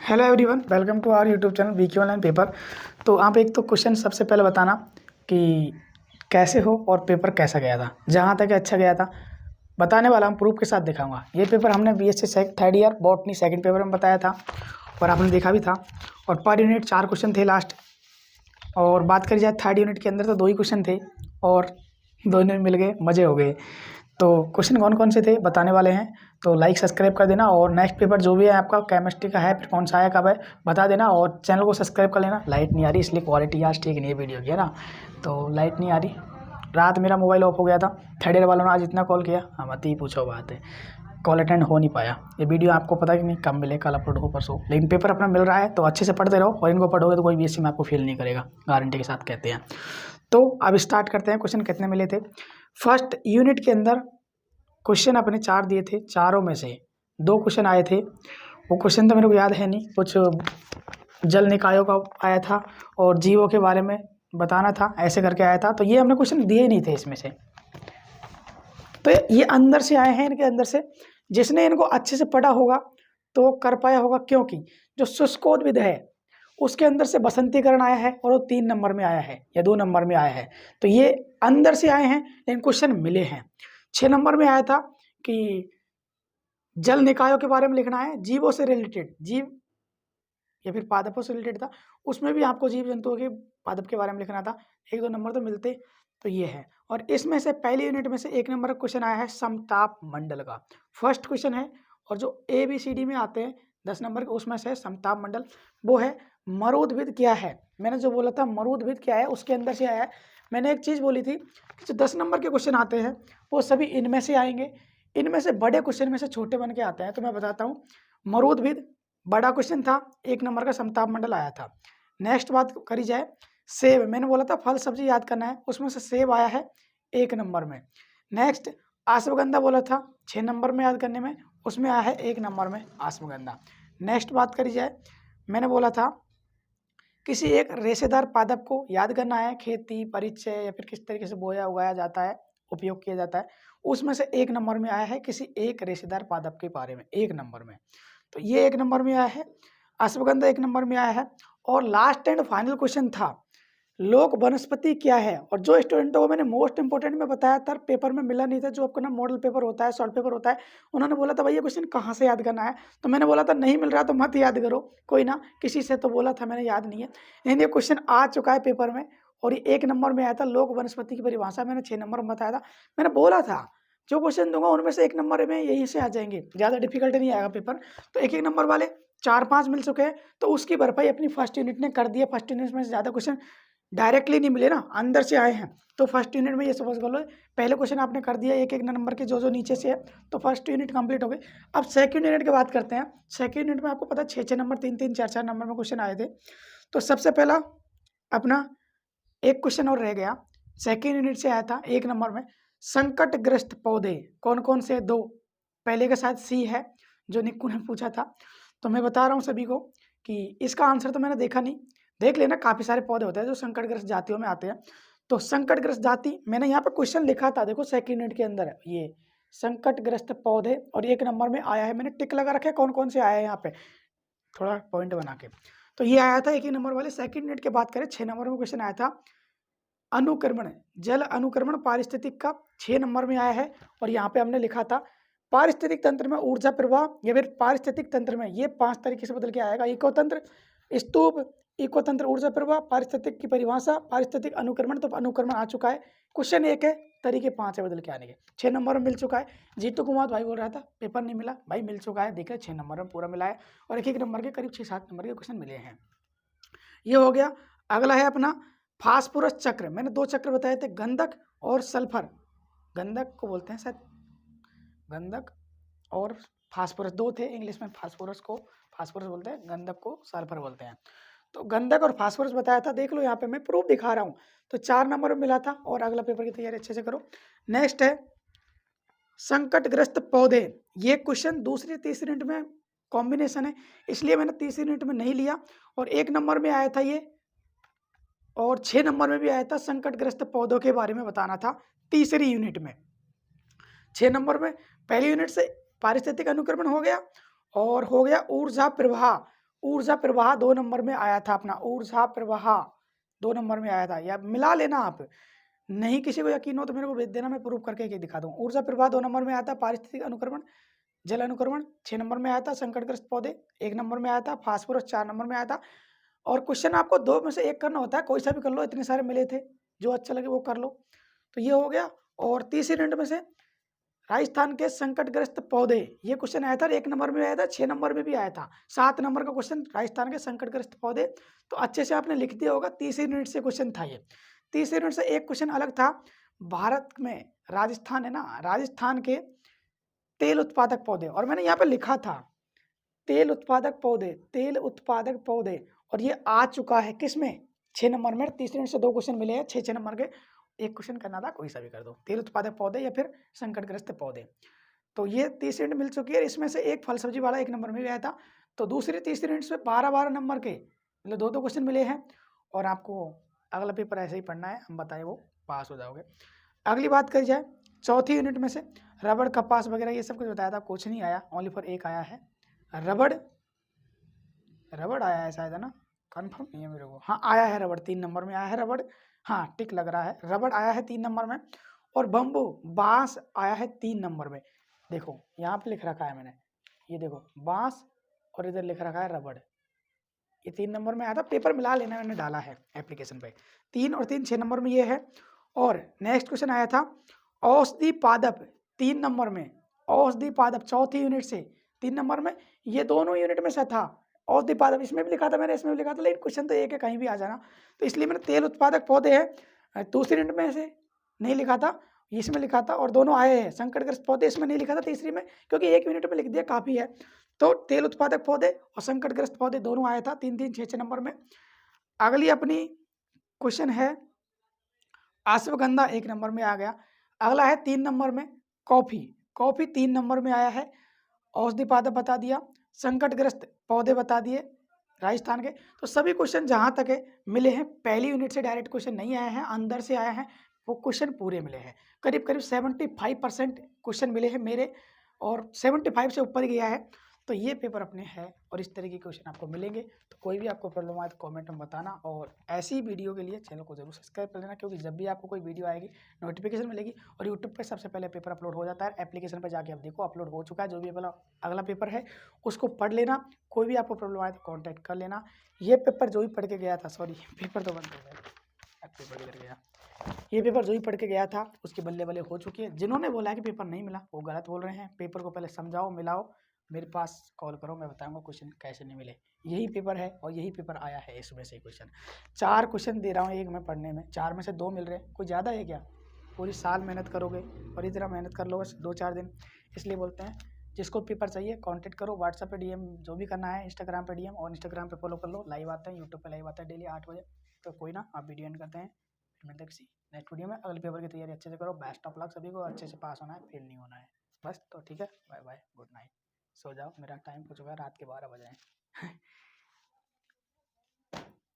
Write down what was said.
Hello everyone, welcome to our YouTube channel VK online paper. तो आप एक तो क्वेश्चन सबसे पहले बताना कि कैसे हो और पेपर कैसा गया था। जहाँ तक अच्छा गया था बताने वाला, हम प्रूफ के साथ दिखाऊंगा। ये पेपर हमने BSc third year botany second paper में बताया था और आपने देखा भी था। और पर यूनिट 4 क्वेश्चन थे लास्ट। और बात करी जाए थर्ड यूनिट के अंदर तो 2 ही क्वेश्चन थे और दोनों मिल गए, मज़े हो गए। तो क्वेश्चन कौन कौन से थे बताने वाले हैं, तो लाइक सब्सक्राइब कर देना। और नेक्स्ट पेपर जो भी है आपका केमिस्ट्री का है, फिर कौन सा आया कब है बता देना। और चैनल को सब्सक्राइब कर लेना। लाइट नहीं आ रही इसलिए क्वालिटी आज ठीक नहीं है वीडियो की, है ना। तो लाइट नहीं आ रही, रात मेरा मोबाइल ऑफ हो गया था। थर्ड ईयर वालों ने आज इतना कॉल किया, हम मत ही पूछो बात है। कॉल अटेंड हो नहीं पाया। ये वीडियो आपको पता कि नहीं कब मिले, कल अपलोड हो परसों, लेकिन पेपर अपना मिल रहा है तो अच्छे से पढ़ते रहो। और इनको पढ़ोगे तो कोई बीएससी में आपको फेल नहीं करेगा, गारंटी के साथ कहते हैं। तो अब स्टार्ट करते हैं। क्वेश्चन कितने मिले थे फर्स्ट यूनिट के अंदर? क्वेश्चन अपने 4 दिए थे, चारों में से 2 क्वेश्चन आए थे। वो क्वेश्चन तो मेरे को याद है नहीं, कुछ जल निकायों का आया था और जीवों के बारे में बताना था, ऐसे करके आया था। तो ये हमने क्वेश्चन दिए नहीं थे इसमें से। तो ये अंदर से आए हैं, इनके अंदर से। जिसने इनको अच्छे से पढ़ा होगा तो वो कर पाया होगा, क्योंकि जो शुष्कोद्भिद है उसके अंदर से बसंतीकरण आया है और वो 3 नंबर में आया है या 2 नंबर में आया है। तो ये अंदर से आए हैं, लेकिन क्वेश्चन मिले हैं। 6 नंबर में आया था कि जल निकायों के बारे में लिखना है, जीवों से रिलेटेड, जीव या फिर पादपों से रिलेटेड था। उसमें भी आपको जीव जंतुओं के पादप के बारे में लिखना था। 1-2 नंबर तो मिलते। तो ये है। और इसमें से पहली यूनिट में से 1 नंबर का क्वेश्चन आया है समताप मंडल का। फर्स्ट क्वेश्चन है। और जो ABCD में आते हैं 10 नंबर के, उसमें से समताप मंडल वो है। मरुद्भिद क्या है, मैंने जो बोला था मरुद्भिद क्या है उसके अंदर से आया है। मैंने एक चीज़ बोली थी कि जो 10 नंबर के क्वेश्चन आते हैं वो सभी इनमें से आएंगे। इनमें से बड़े क्वेश्चन में से छोटे बन के आते हैं। तो मैं बताता हूँ, मरुद्भिद बड़ा क्वेश्चन था, 1 नंबर का समताप मंडल आया था। नेक्स्ट बात करी जाए सेब, मैंने बोला था फल सब्जी याद करना है, उसमें से सेब आया है 1 नंबर में। नेक्स्ट अश्वगंधा बोला था 6 नंबर में याद करने में, उसमें आया है 1 नंबर में अश्वगंधा। नेक्स्ट बात करी जाए, मैंने बोला था किसी एक रेशेदार पादप को याद करना है, खेती परिचय या फिर किस तरीके से बोया उगाया जाता है, उपयोग किया जाता है। उसमें से 1 नंबर में आया है किसी एक रेशेदार पादप के बारे में, 1 नंबर में। तो ये 1 नंबर में आया है। अश्वगंधा 1 नंबर में आया है। और लास्ट एंड फाइनल क्वेश्चन था लोक वनस्पति क्या है। और जो स्टूडेंटों को मैंने मोस्ट इंपोर्टेंट में बताया था, पेपर में मिला नहीं था, जो आपका ना मॉडल पेपर होता है, शॉर्ट पेपर होता है, उन्होंने बोला था भाई ये क्वेश्चन कहाँ से याद करना है। तो मैंने बोला था नहीं मिल रहा तो मत याद करो, कोई ना, किसी से तो बोला था मैंने, याद नहीं है। लेकिन ये क्वेश्चन आ चुका है पेपर में और ये 1 नंबर में आया था। लोक वनस्पति की परिभाषा मैंने 6 नंबर में बताया था। मैंने बोला था जो क्वेश्चन दूंगा उनमें से 1 नंबर में यहीं से आ जाएंगे, ज़्यादा डिफिकल्ट नहीं आएगा पेपर। तो 1-1 नंबर वाले 4-5 मिल चुके हैं, तो उसकी भरपाई अपनी फर्स्ट यूनिट ने कर दी है। फर्स्ट यूनिट में से ज़्यादा क्वेश्चन डायरेक्टली नहीं मिले ना, अंदर से आए हैं। तो फर्स्ट यूनिट में ये सपोज कर लो पहले क्वेश्चन आपने कर दिया 1-1 नंबर के जो जो नीचे से है, तो फर्स्ट यूनिट कंप्लीट हो गई। अब सेकंड यूनिट की बात करते हैं। सेकंड यूनिट में आपको पता है 6-6 नंबर, 3-3, 4-4 नंबर में क्वेश्चन आए थे। तो सबसे पहला अपना एक क्वेश्चन और रह गया, सेकेंड यूनिट से आया था 1 नंबर में। संकटग्रस्त पौधे कौन कौन से? 2। पहले के साथ सी है जो निक्कू ने पूछा था। तो मैं बता रहा हूँ सभी को कि इसका आंसर तो मैंने देखा नहीं, देख लेना। काफ़ी सारे पौधे होते हैं जो संकटग्रस्त जातियों में आते हैं। तो संकटग्रस्त जाति मैंने यहाँ पे क्वेश्चन लिखा था, देखो सेकेंड यूनिट के अंदर है ये संकटग्रस्त पौधे। और 1 नंबर में आया है, मैंने टिक लगा रखा है कौन कौन से आया है यहाँ पे, थोड़ा पॉइंट बना के। तो ये आया था 1 नंबर वाले। सेकेंड यूनिट की बात करें 6 नंबर में क्वेश्चन आया था अनुक्रमण, जल अनुक्रमण पारिस्थितिक का, 6 नंबर में आया है। और यहाँ पे हमने लिखा था पारिस्थितिक तंत्र में ऊर्जा प्रवाह या फिर पारिस्थितिक तंत्र में, ये 5 तरीके से बदल के आएगा। इको तंत्र, स्तूप, इको तंत्र, ऊर्जा प्रवाह, पारिस्थितिक की परिभाषा, पारिस्थितिक अनुक्रमण। तो अनुक्रमण आ चुका है। क्वेश्चन 1 है, तरीके 5 है बदल के आने के। 6 नंबर में मिल चुका है। जीतू कुमार भाई बोल रहा था पेपर नहीं मिला, भाई मिल चुका है, देख रहे 6 नंबर में पूरा मिला है। और 1-1 नंबर के करीब 6-7 नंबर के क्वेश्चन मिले हैं। ये हो गया। अगला है अपना फास्फोरस चक्र। मैंने 2 चक्र बताए थे, गंधक और सल्फर। गंधक को बोलते हैं शायद, गंधक और फास्फोरस 2 थे। इंग्लिश में फास्फोरस को फास्फोरस बोलते हैं, गंधक को सल्फर बोलते हैं। तो गंधक और फास्फोरस बताया था, देख लो यहाँ पे मैं प्रूफ दिखा रहा हूँ। तो 4 नंबर में मिला था। और अगला पेपर की तैयारी अच्छे से करो। नेक्स्ट है संकटग्रस्त पौधे। ये क्वेश्चन दूसरी तीसरी यूनिट में कॉम्बिनेशन है, इसलिए मैंने तीसरी यूनिट में नहीं लिया। और 1 नंबर में आया था ये, और 6 नंबर में भी आया था। संकटग्रस्त पौधों के बारे में बताना था तीसरी यूनिट में। 6 नंबर में पहली यूनिट से पारिस्थितिक अनुक्रमण हो गया और हो गया ऊर्जा प्रवाह। ऊर्जा प्रवाह 2 नंबर में आया था अपना, ऊर्जा प्रवाह 2 नंबर में आया था, या मिला लेना आप। नहीं किसी को यकीन हो तो मेरे को भेज देना, मैं प्रूफ करके एक दिखा दूँ। ऊर्जा प्रवाह 2 नंबर में आया था, पारिस्थितिक अनुक्रमण, जल अनुक्रमण 6 नंबर में आया था, संकटग्रस्त पौधे 1 नंबर में आया था, फास्फोरस 4 नंबर में आया था। और क्वेश्चन आपको 2 में से 1 करना होता है, कोई सा भी कर लो, इतने सारे मिले थे, जो अच्छा लगे वो कर लो। तो ये हो गया। और तीसरी यूनिट में से राजस्थान के संकटग्रस्त पौधे, ये क्वेश्चन आया था, 1 नंबर में आया था, 6 नंबर में भी आया था, 7 नंबर का क्वेश्चन राजस्थान के संकटग्रस्त पौधे। तो अच्छे से आपने लिख दिया होगा, तीसरी यूनिट से क्वेश्चन था ये। तीसरी यूनिट से एक क्वेश्चन अलग था, भारत में राजस्थान है ना, राजस्थान के तेल उत्पादक पौधे, और मैंने यहाँ पे लिखा था तेल उत्पादक पौधे, तेल उत्पादक पौधे, और ये आ चुका है किसमें, 6 नंबर में। तीसरी यूनिट से 2 क्वेश्चन मिले हैं, 6 नंबर के, एक क्वेश्चन करना था, कोई सा भी कर दो, तेल उत्पादक पौधे या फिर संकटग्रस्त पौधे। तो ये तीसरी यूनिट मिल चुकी है, इसमें से एक फल सब्जी वाला 1 नंबर में भी आया था। तो दूसरी तीसरी यूनिट से 12-12 नंबर के मतलब 2-2 क्वेश्चन मिले हैं, और आपको अगला पेपर ऐसे ही पढ़ना है, हम बताए वो पास हो जाओगे। अगली बात करी जाए चौथी यूनिट में से, रबड़ कपास वगैरह ये सब कुछ बताया था, कुछ नहीं आया, ओनली फॉर एक आया है, रबड़। रबड़ आया है शायद, है ना, कंफर्म नहीं है मेरे को। हाँ आया है रबड़, 3 नंबर में आया है रबड़, हाँ टिक लग रहा है, रबड़ आया है 3 नंबर में। और बम्बू बांस आया है 3 नंबर में। देखो यहाँ पे लिख रखा है मैंने, ये देखो बांस, और इधर लिख रखा है रबड़, ये 3 नंबर में आया था। पेपर मिला लेना, मैंने डाला है एप्लीकेशन पे, 3 और 3 6 नंबर में ये है। और नेक्स्ट क्वेश्चन आया था औषधि पादप 3 नंबर में, औषधि पादप चौथी यूनिट से 3 नंबर में, ये दोनों यूनिट में से था। औषधि पादप इसमें भी लिखा था मैंने, इसमें भी लिखा था, लेकिन क्वेश्चन तो एक है, कहीं भी आ जाना, तो इसलिए मैंने तेल उत्पादक पौधे है दूसरी यूनिट में से नहीं लिखा था, इसमें लिखा था, और दोनों आए हैं संकटग्रस्त पौधे, इसमें नहीं लिखा था तीसरी में, क्योंकि एक यूनिट में लिख दिया काफ़ी है। तो तेल उत्पादक पौधे और संकटग्रस्त पौधे दोनों आया था, 3-3 6-6 नंबर में। अगली अपनी क्वेश्चन है अश्वगंधा, 1 नंबर में आ गया। अगला है 3 नंबर में कॉफी, कॉफी 3 नंबर में आया है। औषधि पादप बता दिया, संकटग्रस्त पौधे बता दिए राजस्थान के। तो सभी क्वेश्चन जहाँ तक है मिले हैं, पहली यूनिट से डायरेक्ट क्वेश्चन नहीं आए हैं, अंदर से आए हैं, वो क्वेश्चन पूरे मिले हैं। करीब करीब 75% क्वेश्चन मिले हैं मेरे, और 75 से ऊपर गया है। तो ये पेपर अपने हैं, और इस तरह के क्वेश्चन आपको मिलेंगे। तो कोई भी आपको प्रॉब्लम आए तो कमेंट में बताना, और ऐसी वीडियो के लिए चैनल को जरूर सब्सक्राइब कर लेना, क्योंकि जब भी आपको कोई वीडियो आएगी नोटिफिकेशन मिलेगी। और यूट्यूब पे सबसे पहले पेपर अपलोड हो जाता है, एप्लीकेशन पे जाके आप देखो अपलोड हो चुका है, जो भी अगला पेपर है उसको पढ़ लेना। कोई भी आपको प्रॉब्लम आए तो कॉन्टैक्ट कर लेना। ये पेपर जो भी पढ़ के गया था, सॉरी पेपर तो बंद हो गया, पेपर किधर गया, ये पेपर जो ही पढ़ के गया था उसके बल्ले बल्ले हो चुकी है। जिन्होंने बोला कि पेपर नहीं मिला वो गलत बोल रहे हैं, पेपर को पहले समझाओ, मिलाओ, मेरे पास कॉल करो, मैं बताऊंगा क्वेश्चन कैसे नहीं मिले। यही पेपर है, और यही पेपर आया है, इसमें से क्वेश्चन 4 क्वेश्चन दे रहा हूँ एक में पढ़ने में, 4 में से 2 मिल रहे हैं, कोई ज़्यादा है क्या? पूरी साल मेहनत करोगे और इतना मेहनत कर लो बस 2-4 दिन। इसलिए बोलते हैं जिसको पेपर चाहिए कांटेक्ट करो, व्हाट्सएप पे डीएम जो भी करना है, इंस्टाग्राम पे डीएम, और इंस्टाग्राम पे फॉलो कर लो, लाइव आते हैं, यूट्यूब पे लाइव आता है डेली 8 बजे। तो कोई ना, आप वीडियो एंड करते हैं, फिर मिलते हैं किसी नेक्स्ट वीडियो में। अगले पेपर की तैयारी अच्छे से करो, बेस्ट ऑफ लक सभी को, अच्छे से पास होना है, फेल नहीं होना है बस। तो ठीक है, बाय बाय, गुड नाइट, सो जाओ, मेरा टाइम हो चुका है, रात के 12 बजे हैं।